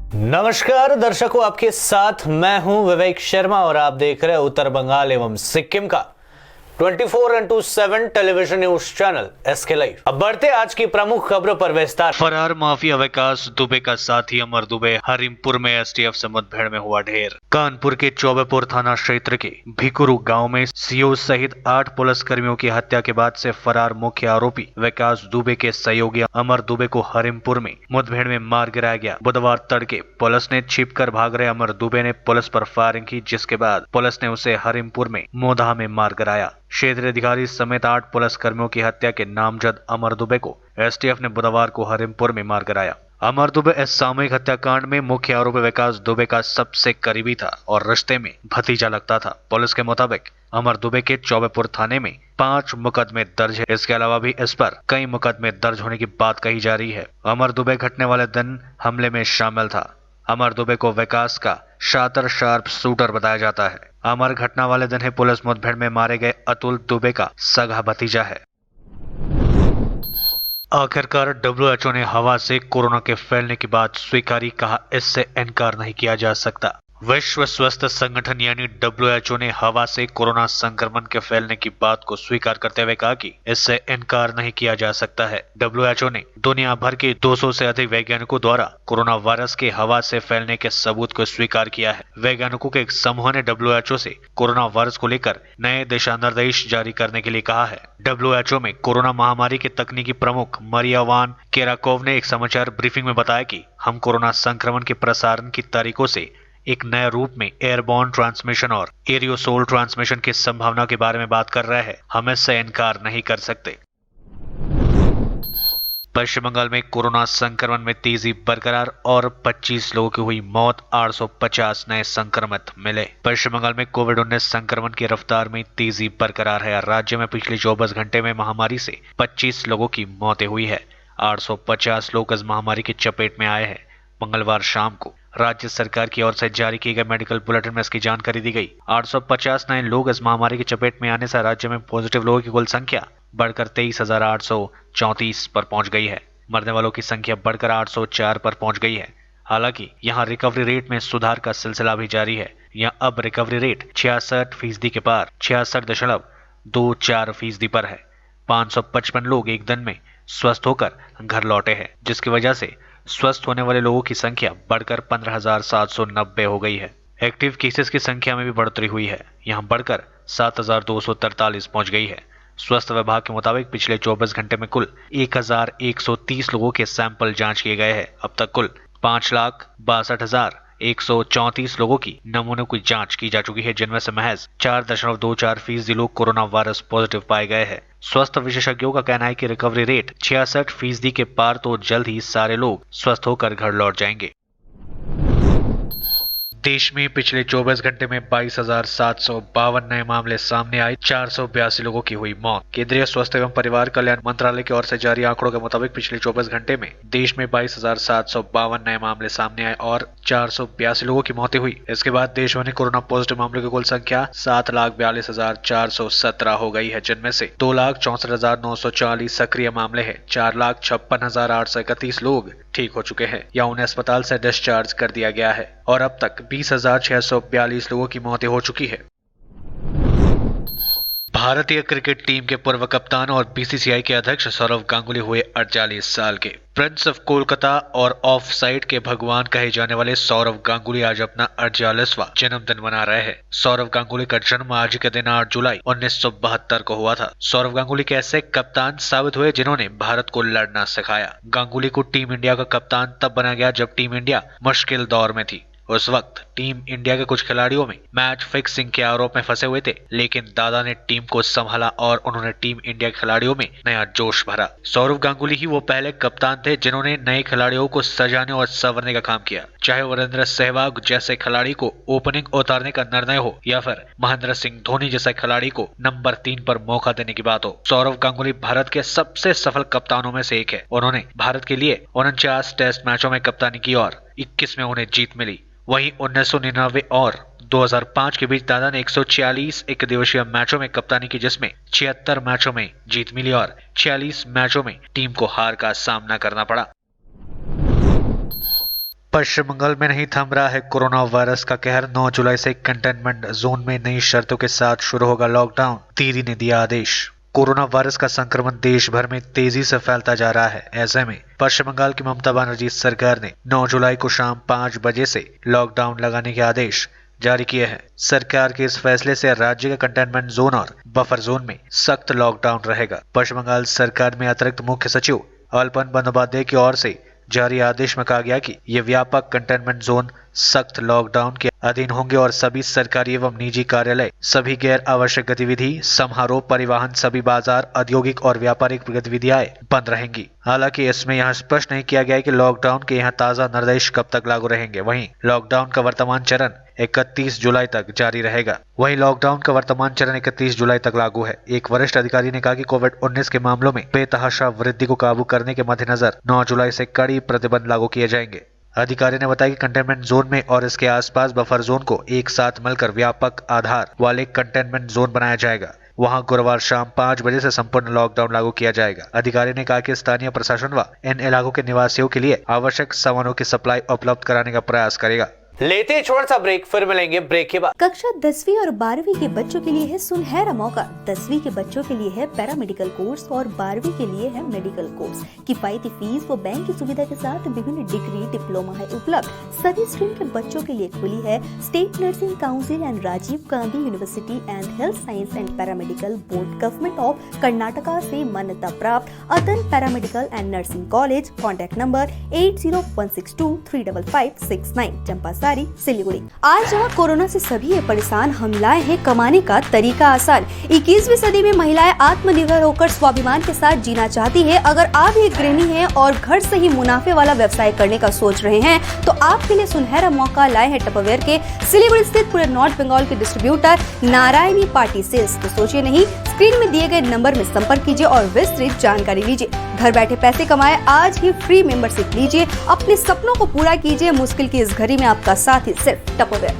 नमस्कार दर्शकों, आपके साथ मैं हूं विवेक शर्मा और आप देख रहे हैं उत्तर बंगाल एवं सिक्किम का 24x7 television news channel SK live. अब बढ़ते आज की प्रमुख खबरों पर विस्तार। फरार माफिया विकास दुबे का साथी अमर दुबे हरिमपुर में एसटीएफ से मुठभेड़ में हुआ ढेर। कानपुर के चौबेपुर थाना क्षेत्र के भिकुरु गांव में सीओ सहित 8 पुलिसकर्मियों की हत्या के बाद से फरार मुख्य आरोपी विकास दुबे के सहयोगी अमर दुबे को हरिमपुर में मुठभेड़ में मार गिराया गया। बुधवार तड़के पुलिस ने छिपकर भाग रहे अमर दुबे ने पुलिस पर फायरिंग की, जिसके बाद पुलिस ने उसे हरिमपुर में मोधा में मार गिराया। क्षेत्रीय अधिकारी समेत 8 पुलिसकर्मियों की हत्या के नामजद अमर दुबे को एसटीएफ ने बुधवार को हरिमपुर में मार गिराया। अमर दुबे इस सामूहिक हत्याकांड में मुख्य आरोपी विकास दुबे का सबसे करीबी था और रिश्ते में भतीजा लगता था। पुलिस के मुताबिक अमर दुबे के चौबेपुर थाने में 5 मुकदमे दर्ज है। इसके अलावा भी इस पर कई मुकदमे दर्ज होने की बात कही जा रही है। अमर दुबे घटने वाले दिन हमले में शामिल था। अमर दुबे को विकास का शातर शार्प शूटर बताया जाता है। अमर घटना वाले दिन ही पुलिस मुठभेड़ में मारे गए अतुल दुबे का सगा भतीजा है। आखिरकार डब्ल्यूएचओ ने हवा से कोरोना के फैलने की बात स्वीकारी, कहा इससे इनकार नहीं किया जा सकता। विश्व स्वास्थ्य संगठन यानी डब्ल्यूएचओ ने हवा से कोरोना संक्रमण के फैलने की बात को स्वीकार करते हुए कहा कि इससे इनकार नहीं किया जा सकता है। डब्ल्यूएचओ ने दुनिया भर के 200 से अधिक वैज्ञानिकों द्वारा कोरोना वायरस के हवा से फैलने के सबूत को स्वीकार किया है। वैज्ञानिकों के एक समूह ने डब्ल्यूएचओ से कोरोना वायरस को लेकर नए दिशा निर्देश जारी करने के लिए कहा है। डब्ल्यूएचओ में कोरोना महामारी के तकनीकी प्रमुख मरिया वान केराकोव ने एक समाचार ब्रीफिंग में बताया कि हम कोरोना संक्रमण के प्रसारण की तरीकों से एक नए रूप में एयरबॉर्न ट्रांसमिशन और एरियोसोल ट्रांसमिशन की संभावना के बारे में बात कर रहे हैं। हम इससे इनकार नहीं कर सकते। पश्चिम बंगाल में कोरोना संक्रमण में तेजी बरकरार और 25 लोगों की हुई मौत, 850 नए संक्रमित मिले। पश्चिम बंगाल में कोविड-19 संक्रमण की रफ्तार में तेजी बरकरार है। राज्य में पिछले 24 घंटे में महामारी से 25 लोगों की मौतें हुई है। 850 लोग इस महामारी की चपेट में आए हैं। मंगलवार शाम को राज्य सरकार की ओर से जारी किए गए मेडिकल बुलेटिन में इसकी जानकारी दी गई। 850 नए लोग इस महामारी की चपेट में आने से राज्य में पॉजिटिव लोगों की कुल संख्या बढ़कर 23,834 पर पहुंच गई है। मरने वालों की संख्या बढ़कर 804 पर पहुंच गई है। हालांकि यहां रिकवरी रेट में सुधार का सिलसिला भी जारी है। यहां अब रिकवरी रेट 66% के पार 66.24% पर है। 555 लोग एक दिन में स्वस्थ होकर घर लौटे हैं, जिसकी वजह से स्वस्थ होने वाले लोगों की संख्या बढ़कर 15,790 हो गई है। एक्टिव केसेस की संख्या में भी बढ़ोतरी हुई है। यहां बढ़कर 7,243 पहुंच गई है। स्वास्थ्य विभाग के मुताबिक पिछले 24 घंटे में कुल 1,130 लोगों के सैंपल जांच किए गए हैं। अब तक कुल 5,62,134 लोगों की नमूनों की जांच की जा चुकी है, जिनमें से महज 4.24% लोग कोरोना वायरस पॉजिटिव पाए गए हैं। स्वास्थ्य विशेषज्ञों का कहना है कि रिकवरी रेट 66% के पार तो जल्द ही सारे लोग स्वस्थ होकर घर लौट जाएंगे। देश में पिछले 24 घंटे में 22,752 नए मामले सामने आए, 482 लोगों की हुई मौत। केंद्रीय स्वास्थ्य एवं परिवार कल्याण मंत्रालय की ओर से जारी आंकड़ों के मुताबिक पिछले 24 घंटे में देश में 22,752 नए मामले सामने आए और 482 लोगों की मौतें हुई। इसके बाद देश में कोरोना पॉजिटिव मामलों की कुल संख्या 7,42,417 हो गई है, जिनमें से 2,64,940 सक्रिय मामले हैं। 4,56,831 लोग ठीक हो चुके हैं या उन्हें अस्पताल से डिस्चार्ज कर दिया गया है और अब तक 20,642 लोगों की मौतें हो चुकी है। भारतीय क्रिकेट टीम के पूर्व कप्तान और बीसीसीआई के अध्यक्ष सौरव गांगुली हुए 48 साल के। प्रिंस ऑफ कोलकाता और ऑफ साइड के भगवान कहे जाने वाले सौरव गांगुली आज अपना 48वां जन्मदिन मना रहे हैं। सौरव गांगुली का जन्म आज के दिन 8 जुलाई 1972 को हुआ था। सौरव गांगुली के ऐसे कप्तान साबित हुए जिन्होंने भारत को लड़ना सिखाया। गांगुली को टीम इंडिया का कप्तान तब बनाया गया जब टीम इंडिया मुश्किल दौर में थी। उस वक्त टीम इंडिया के कुछ खिलाड़ियों में मैच फिक्सिंग के आरोप में फंसे हुए थे, लेकिन दादा ने टीम को संभाला और उन्होंने टीम इंडिया के खिलाड़ियों में नया जोश भरा। सौरव गांगुली ही वो पहले कप्तान थे जिन्होंने नए खिलाड़ियों को सजाने और संवरने का काम किया। चाहे वीरेंद्र सहवाग जैसे खिलाड़ी को ओपनिंग उतारने का निर्णय हो या फिर महेंद्र सिंह धोनी जैसे खिलाड़ी को नंबर 3 पर मौका देने की बात हो। सौरव गांगुली भारत के सबसे सफल कप्तानों में से एक है। उन्होंने भारत के लिए 49 टेस्ट मैचों में कप्तानी की और 21 में उन्हें जीत मिली। वहीं 1999 और 2005 के बीच दादा ने 146 एक दिवसीय मैचों में कप्तानी की, जिसमें 76 मैचों में जीत मिली और 46 मैचों में टीम को हार का सामना करना पड़ा। पश्चिम बंगाल में नहीं थम रहा है कोरोना वायरस का कहर। 9 जुलाई से कंटेनमेंट जोन में नई शर्तों के साथ शुरू होगा लॉकडाउन। दीदी ने दिया आदेश। कोरोना वायरस का संक्रमण देश भर में तेजी से फैलता जा रहा है। ऐसे में पश्चिम बंगाल की ममता बनर्जी सरकार ने 9 जुलाई को शाम 5 बजे से लॉकडाउन लगाने के आदेश जारी किए हैं। सरकार के इस फैसले से राज्य का कंटेनमेंट जोन और बफर जोन में सख्त लॉकडाउन रहेगा। पश्चिम बंगाल सरकार में अतिरिक्त मुख्य सचिव अल्पन बंदोपाध्याय की ओर से जारी आदेश में कहा गया कि ये व्यापक कंटेनमेंट जोन सख्त लॉकडाउन के अधीन होंगे और सभी सरकारी एवं निजी कार्यालय, सभी गैर आवश्यक गतिविधि, समारोह, परिवहन, सभी बाजार, औद्योगिक और व्यापारिक गतिविधियां बंद रहेंगी। हालांकि इसमें यहाँ स्पष्ट नहीं किया गया है कि लॉकडाउन के यहाँ ताजा निर्देश कब तक लागू रहेंगे। वहीं लॉकडाउन का वर्तमान चरण 31 जुलाई तक जारी रहेगा। लागू है। एक वरिष्ठ अधिकारी ने कहा कि कोविड-19 के मामलों में बेतहाशा वृद्धि को काबू करने के मद्देनजर 9 जुलाई से कड़ी प्रतिबंध लागू किए जाएंगे। अधिकारी ने बताया कि कंटेनमेंट जोन में और इसके आसपास बफर जोन को एक साथ मिलकर व्यापक आधार वाले कंटेनमेंट जोन बनाया जाएगा। वहां गुरुवार शाम 5 बजे से संपूर्ण लॉकडाउन लागू किया जाएगा। अधिकारी ने कहा कि स्थानीय प्रशासन व इन इलाकों के निवासियों के लिए आवश्यक सामानों की सप्लाई उपलब्ध कराने का प्रयास करेगा। लेते हैं छोटा सा ब्रेक, फिर मिलेंगे ब्रेक के बाद। कक्षा 10वीं और 12वीं के बच्चों के लिए है सुनहरा मौका। 10वीं के बच्चों के लिए है पैरामेडिकल कोर्स और 12वीं के लिए है मेडिकल कोर्स। किफायती फीस व बैंक की सुविधा के साथ विभिन्न डिग्री डिप्लोमा है उपलब्ध। सभी स्ट्रीम के बच्चों के लिए खुली है state nursing council and Rajiv Gandhi university and health science and paramedical board government of Karnataka से मान्यता प्राप्त Atan paramedical and nursing college. Contact number 8016235569 Champasari Siliguri. आज जहाँ कोरोना से सभी है परेशान, हम लाए हैं कमाने का तरीका आसान। 21वीं सदी में महिलाएं आत्मनिर्भर होकर स्वाभिमान के साथ जीना चाहती है। अगर आप एक गृहिणी हैं और घर से ही मुनाफे वाला व्यवसाय करने का सोच रहे हैं तो आपके लिए सुनहरा मौका लाए हैं टपरवेयर के सिलीगुड़ी स्थित पूरे नॉर्थ बंगाल के डिस्ट्रीब्यूटर नारायणी पार्टी सेल्स। तो सोचिए नहीं, स्क्रीन में दिए गए नंबर में संपर्क कीजिए और विस्तृत जानकारी लीजिए। घर बैठे पैसे कमाए, आज ही फ्री मेंबरशिप लीजिए, अपने सपनों को पूरा कीजिए। मुश्किल की इस घड़ी में आपका साथ ही सिर्फ टपरवेयर।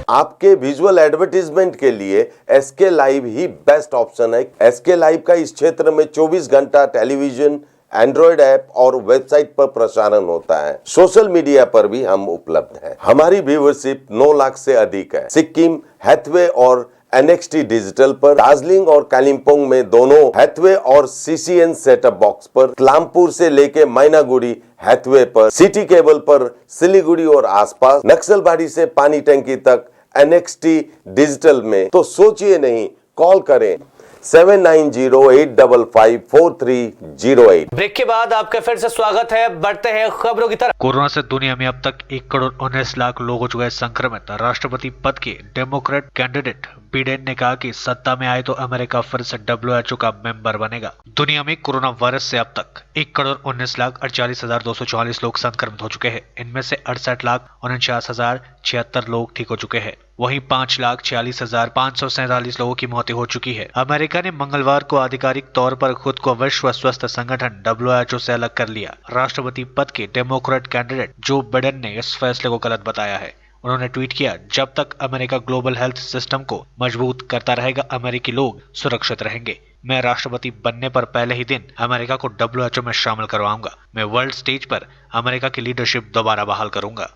आपके विजुअल एडवर्टीजमेंट के लिए एसके लाइव ही बेस्ट ऑप्शन है। एसके लाइव का इस क्षेत्र में 24 घंटा टेलीविजन, एंड्रॉइड ऐप और वेबसाइट पर प्रसारण होता है। सोशल मीडिया पर भी हम उपलब्ध हैं। हमारी व्यूवरशिप 9 लाख से अधिक है। सिक्किम, हैथवे और NXT डिजिटल पर, दार्जिलिंग और कालिम्पोंग में दोनों हैथवे और CCN सेटअप बॉक्स पर, क्लामपुर से लेके मैनागुड़ी हैथवे पर, सिटी केबल पर सिलीगुड़ी और आसपास, नक्सलबाड़ी से पानी टंकी तक NXT डिजिटल में। तो सोचिए नहीं, कॉल करें 7908554308। ब्रेक के बाद आपका फिर से स्वागत है। बढ़ते हैं खबरों की तरफ। कोरोना से दुनिया में अब तक 1,19,00,000 लोग हो चुके हैं संक्रमित। राष्ट्रपति पद के डेमोक्रेट कैंडिडेट बिडेन ने कहा कि सत्ता में आए तो अमेरिका फिर से WHO का मेंबर बनेगा। दुनिया में कोरोना वायरस से अब तक 1,19,48,244 लोग संक्रमित हो चुके हैं। इनमें से 68,49,076 लोग ठीक हो चुके हैं। वहीं 5,46,547 लोगों की मौतें हो चुकी है। अमेरिका ने मंगलवार को आधिकारिक तौर पर खुद को विश्व स्वास्थ्य संगठन WHO से अलग कर लिया। राष्ट्रपति पद के डेमोक्रेट कैंडिडेट जो बिडेन ने इस फैसले को गलत बताया है। उन्होंने ट्वीट किया, जब तक अमेरिका ग्लोबल हेल्थ सिस्टम को मजबूत करता रहेगा, अमेरिकी लोग सुरक्षित रहेंगे। मैं राष्ट्रपति बनने पर पहले ही दिन अमेरिका को WHO में शामिल करवाऊंगा। मैं वर्ल्ड स्टेज पर अमेरिका की लीडरशिप दोबारा बहाल करूंगा।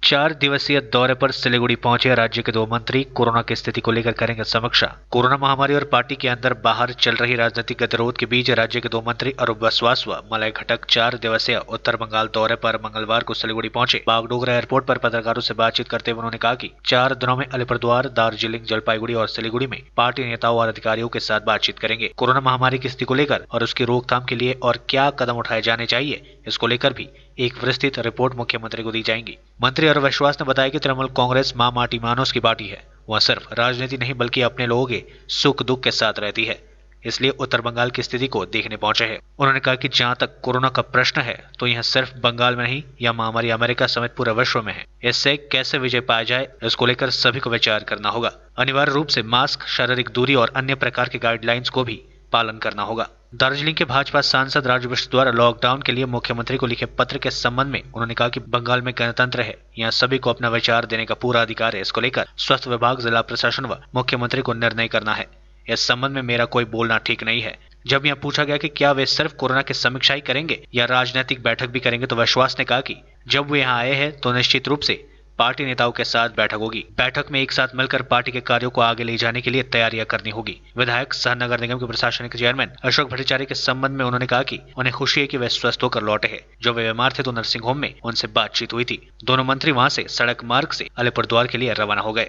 4 दिवसीय दौरे पर सिलीगुड़ी पहुंचे राज्य के 2 मंत्री कोरोना की स्थिति को लेकर करेंगे समीक्षा। कोरोना महामारी और पार्टी के अंदर बाहर चल रही राजनीतिक गतिरोध के बीच राज्य के 2 मंत्री अरूप बिश्वास व मलय घटक 4 दिवसीय उत्तर बंगाल दौरे पर मंगलवार को सिलीगुड़ी पहुंचे। बागडोगरा एयरपोर्ट पर पत्रकारों से बातचीत करते हुए उन्होंने कहा कि 4 दिनों में अलीपुरद्वार, दार्जिलिंग, जलपाईगुड़ी और सिलीगुड़ी में पार्टी नेताओं और अधिकारियों के साथ बातचीत करेंगे। कोरोना महामारी की स्थिति को लेकर और उसकी रोकथाम के लिए और क्या कदम उठाए जाने चाहिए, इसको लेकर भी एक विस्तृत रिपोर्ट मुख्यमंत्री को दी जाएगी। मंत्री अरूप बिश्वास ने बताया कि तृणमूल कांग्रेस मां माटी मानस की पार्टी है। वह सिर्फ राजनीति नहीं बल्कि अपने लोगों के सुख दुख के साथ रहती है, इसलिए उत्तर बंगाल की स्थिति को देखने पहुंचे हैं। उन्होंने कहा कि जहां तक कोरोना का प्रश्न है तो यह सिर्फ बंगाल में नहीं, यह महामारी अमेरिका समेत पूरे विश्व में है। इससे कैसे विजय पाया जाए, इसको लेकर सभी को विचार करना होगा। अनिवार्य रूप से मास्क, शारीरिक दूरी और अन्य प्रकार के गाइडलाइंस को भी पालन करना होगा। दार्जिलिंग के भाजपा सांसद राजू बिष्ट द्वारा लॉकडाउन के लिए मुख्यमंत्री को लिखे पत्र के संबंध में उन्होंने कहा कि बंगाल में गणतंत्र है, यहाँ सभी को अपना विचार देने का पूरा अधिकार है। इसको लेकर स्वास्थ्य विभाग, जिला प्रशासन व मुख्यमंत्री को निर्णय करना है। इस संबंध में मेरा कोई बोलना ठीक नहीं है। जब यह पूछा गया कि क्या वे सिर्फ कोरोना की समीक्षा ही करेंगे या राजनीतिक बैठक भी करेंगे, तो विश्वास ने कहा कि जब वे यहाँ आए हैं तो निश्चित रूप से पार्टी नेताओं के साथ बैठक होगी। बैठक में एक साथ मिलकर पार्टी के कार्यों को आगे ले जाने के लिए तैयारियां करनी होगी। विधायक सह नगर निगम के प्रशासनिक चेयरमैन अशोक भट्टाचार्य के संबंध में उन्होंने कहा कि उन्हें खुशी है कि वे स्वस्थ होकर लौटे हैं। जो वे बीमार थे तो नर्सिंग होम में उनसे बातचीत हुई थी। दोनों मंत्री वहां से सड़क मार्ग से अलीपुरद्वार के लिए रवाना हो गए।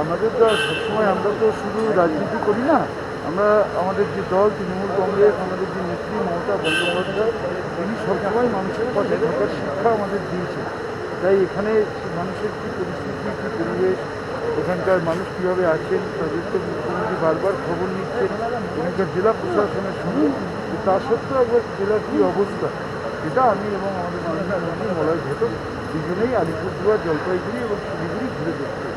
আমাদের তো সবসময় আমরা তো শুধু রাজনীতি করি না, আমরা আমাদের যে দল তৃণমূল কংগ্রেস, আমাদের যে নেত্রী মমতা বন্দ্যোপাধ্যায়, তিনি সবসময় মানুষের পাশে থাকার শিক্ষা আমাদের দিয়েছে। তাই এখানে মানুষের কী পরিস্থিতি, কী পরিবেশ, এখানকার মানুষ কীভাবে আছেন, তাদের তো মুখ্যমন্ত্রী বারবার খবর নিচ্ছেন এখানকার জেলা প্রশাসনের সঙ্গে। তা সত্ত্বেও একবার জেলার কী অবস্থা, এটা আমি এবং আমাদের মাননীয় মন্ত্রী মলয় ঘটক দুজনেই আলিপুরদুয়ার, জলপাইগুড়ি এবং শিলিগুড়ি ঘুরে দেখতে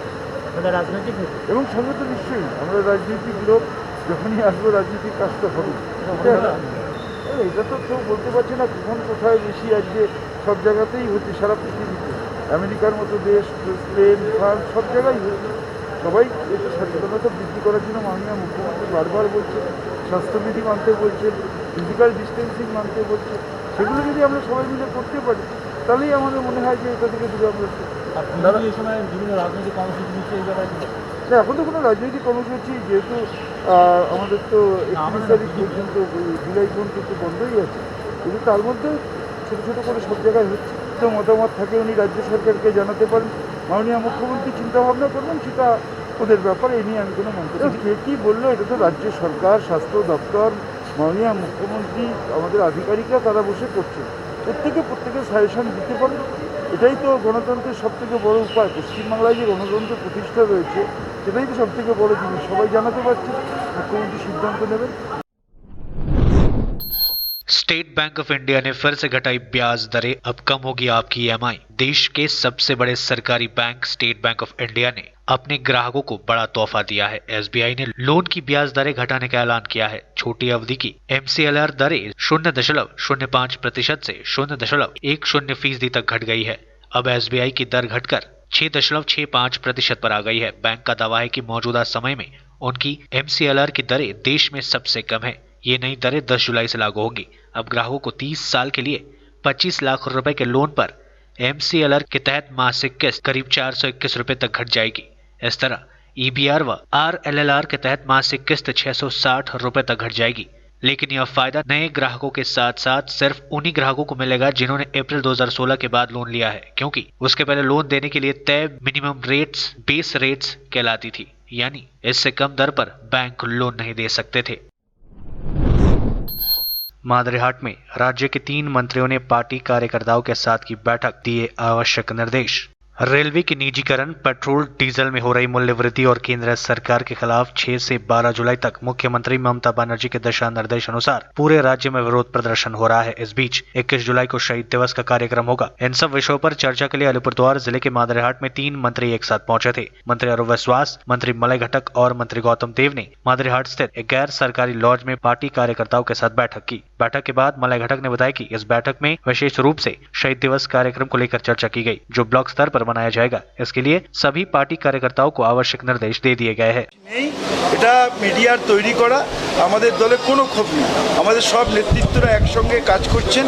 রাজনৈতিক এবং সঙ্গে তো নিশ্চয়ই আমরা রাজনৈতিক লোক, যখনই আসবো রাজনীতির কাজ তো হবে। এটা তো কেউ বলতে পারছে না কখন কোথায় বেশি আজকে সব জায়গাতেই হচ্ছে, সারা পৃথিবীতে আমেরিকার মতো দেশ, স্পেন, ফ্রান্স সব জায়গায় হচ্ছে। সবাই একটু সচেতনতা বৃদ্ধি করার জন্য মাননীয় মুখ্যমন্ত্রী বারবার বলছে, স্বাস্থ্যবিধি মানতে বলছেন, ফিজিক্যাল ডিস্টেন্সিং মানতে বলছে। সেগুলো যদি আমরা সবাই মিলে করতে পারি তাহলেই আমাদের মনে হয় যে এটা থেকে দূরে আমরা এই সময় বিভিন্ন রাজনৈতিক কর্মসূচি নিচ্ছে এই জায়গায়। না, এখন তো কোনো রাজনৈতিক কর্মসূচি যেহেতু আমাদের তো 31 তারিখ পর্যন্ত, জুলাই পর্যন্ত তো বন্ধই আছে, কিন্তু তার মধ্যে ছোটো ছোটো করে সব জায়গায় হচ্ছে। তো মতামত থাকে উনি রাজ্য সরকারকে জানাতে পারেন, মাননীয় মুখ্যমন্ত্রী চিন্তাভাবনা করবেন, সেটা ওদের ব্যাপারে। এ নিয়ে আমি কোনো মন্তব্য, কে কী বললো এটা তো রাজ্য সরকার, স্বাস্থ্য দপ্তর, মাননীয় মুখ্যমন্ত্রী, আমাদের আধিকারিকরা তারা বসে করছেন। প্রত্যেকের সাজেশন দিতে পারে। এটাই তো গণতন্ত্রের সবথেকে বড় উপায়। পশ্চিমবাংলায় যে গণতন্ত্র প্রতিষ্ঠা রয়েছে সেটাই তো সবথেকে বড় জিনিস। সবাই জানাতে পারছে, মুখ্যমন্ত্রী সিদ্ধান্ত নেবেন। स्टेट बैंक ऑफ इंडिया ने फिर से घटाई ब्याज दरें, अब कम होगी आपकी EMI। देश के सबसे बड़े सरकारी bank state bank of India ने अपने ग्राहकों को बड़ा तोहफा दिया है। SBI ने लोन की ब्याज दरें घटाने का ऐलान किया है। छोटी अवधि की MCLR दरें 0.05% से 0.10% तक घट गई है। अब SBI की दर घटकर 6.65% पर आ गई है। बैंक का दावा है कि मौजूदा समय में उनकी MCLR की दरें देश में सबसे कम है। ये नई दरें 10 जुलाई से लागू होंगी। अब ग्राहकों को 30 साल के लिए 25 लाख रुपए के लोन पर MCLR के तहत मासिक किस्त करीब 421 रुपए तक घट जाएगी। इस तरह EBR व RLLR के तहत मासिक किस्त 660 रुपए तक घट जाएगी। लेकिन यह फायदा नए ग्राहकों के साथ साथ सिर्फ उन्हीं ग्राहकों को मिलेगा जिन्होंने अप्रैल 2016 के बाद लोन लिया है, क्योंकि उसके पहले लोन देने के लिए तय मिनिमम रेट्स बेस रेट्स कहलाती थी, यानी इससे कम दर पर बैंक लोन नहीं दे सकते थे। मादरीहाट में राज्य के 3 मंत्रियों ने पार्टी कार्यकर्ताओं के साथ की बैठक, दिए आवश्यक निर्देश। रेलवे की निजीकरण, पेट्रोल डीजल में हो रही मूल्य वृद्धि और केंद्र सरकार के खिलाफ 6 से 12 जुलाई तक मुख्यमंत्री ममता बनर्जी के दिशा निर्देश अनुसार पूरे राज्य में विरोध प्रदर्शन हो रहा है। इस बीच 21 जुलाई को शहीद दिवस का कार्यक्रम होगा। इन सब विषयों पर चर्चा के लिए अलीपुरद्वार जिले के मादरीहाट में 3 मंत्री एक साथ पहुंचे थे। मंत्री अरूप विश्वास, मंत्री मलय घटक और मंत्री गौतम देव ने मादरीहाट स्थित एक गैर सरकारी लॉज में पार्टी कार्यकर्ताओं के साथ बैठक की। बैठक के बाद मलय घटक ने बताया कि इस बैठक में विशेष रूप से शहीद दिवस कार्यक्रम को लेकर चर्चा की गई, जो ब्लॉक स्तर पर मनाया जाएगा। इसके लिए सभी पार्टी कार्यकर्ताओं को आवश्यक निर्देश दे दिए गए हैं। এটা মিডিয়ার তৈরি করা, আমাদের দলে কোনো ক্ষোভ নেই। আমাদের সব নেতৃত্বরা একসঙ্গে কাজ করছেন,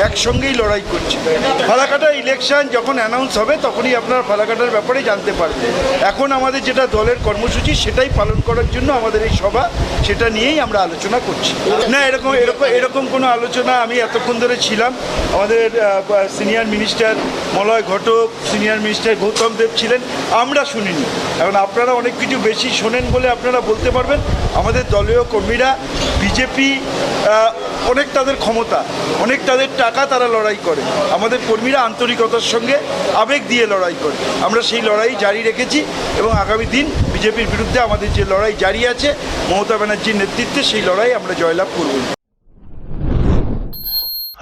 একসঙ্গেই লড়াই করছেন। ফালাকাটা ইলেকশন যখন অ্যানাউন্স হবে তখনই আপনারা ফালাকাটার ব্যাপারে জানতে পারবেন। এখন আমাদের যেটা দলের কর্মসূচি সেটাই পালন করার জন্য আমাদের এই সভা, সেটা নিয়েই আমরা আলোচনা করছি। না, এরকম কোনো আলোচনা আমি এতক্ষণ ধরে ছিলাম। আমাদের senior minister Malay Ghatak, senior minister Gautam দেব ছিলেন, আমরা শুনিনি। এখন আপনারা অনেক কিছু বেশি শোনেন বলে আপনারা বলতে পারবেন। আমাদের দলীয় কর্মীরা, বিজেপি অনেক তাদের ক্ষমতা, অনেক তাদের টাকা, তারা লড়াই করে। আমাদের কর্মীরা আন্তরিকতার সঙ্গে আবেগ দিয়ে লড়াই করে। আমরা সেই লড়াই জারি রেখেছি এবং আগামী দিন বিজেপির বিরুদ্ধে আমাদের যে লড়াই জারি আছে মমতা ব্যানার্জির নেতৃত্বে, সেই লড়াই আমরা জয়লাভ করব।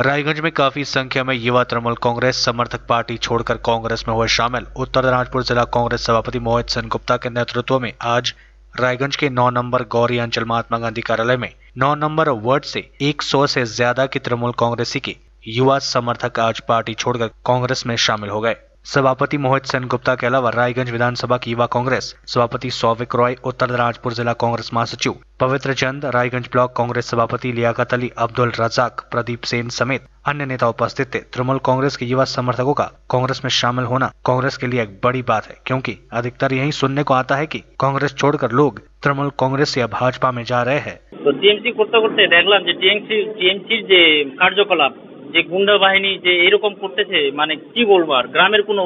रायगंज में काफी संख्या में युवा तृणमूल कांग्रेस समर्थक पार्टी छोड़कर कांग्रेस में हुए शामिल। उत्तर दिनाजपुर जिला कांग्रेस सभापति मोहित सेन गुप्ता के नेतृत्व में आज रायगंज के 9 नंबर गौरी अंचल महात्मा गांधी कार्यालय में 9 नंबर वार्ड से 100 से ज्यादा की तृणमूल कांग्रेसी के युवा समर्थक आज पार्टी छोड़कर कांग्रेस में शामिल हो गए। सभापति मोहित सेन गुप्ता के अलावा रायगंज विधानसभा की युवा कांग्रेस सभापति सौविक रॉय, उत्तर दिनाजपुर जिला कांग्रेस महासचिव पवित्र चंद, रायगंज ब्लॉक कांग्रेस सभापति लियाकत अली, अब्दुल रजाक, प्रदीप सेन समेत अन्य नेता उपस्थित थे। तृणमूल कांग्रेस के युवा समर्थकों का कांग्रेस में शामिल होना कांग्रेस के लिए एक बड़ी बात है, क्योंकि अधिकतर यही सुनने को आता है कि कांग्रेस छोड़कर लोग तृणमूल कांग्रेस या भाजपा में जा रहे हैं। তো টিএমসি করতে করতে দেখলাম যে টিএমসির যে কার্যকলাপ, যে গুন্ডা বাহিনী যে এরকম করতেছে, মানে কি বলবো আর, গ্রামের কোনো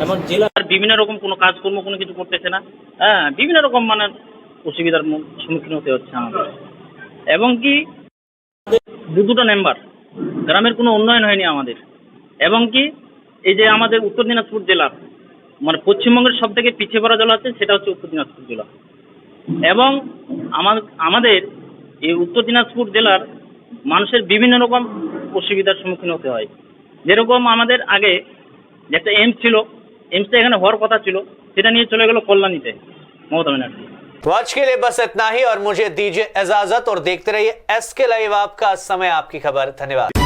এবং জেলার বিভিন্ন রকম কোনো কাজকর্ম কোনো কিছু করতেছে না। হ্যাঁ, বিভিন্ন রকম মানে অসুবিধার সম্মুখীন হতে হচ্ছে আমাদের। এবং কি দুটো মেম্বার, গ্রামের কোনো উন্নয়ন হয়নি আমাদের। এবং কি এই যে আমাদের উত্তর দিনাজপুর জেলা, মানে পশ্চিমবঙ্গের সব থেকে পিছিয়ে পড়া জেলা আছে, সেটা হচ্ছে উত্তর দিনাজপুর জেলা। এবং আমাদের এই উত্তর দিনাজপুর জেলার মানুষের বিভিন্ন রকম অসুবিধার সম্মুখীন হতে হয়। যেরকম আমাদের আগে যে একটা এমস ছিল, এমসটা এখানে হওয়ার কথা ছিল, সেটা নিয়ে চলে গেল কল্যাণীতে মমতা ব্যানার্জি। तो आज के लिए बस इतना ही और मुझे दीजिए इजाजत और देखते रहिए SK लाइव, आपका समय आपकी खबर। धन्यवाद।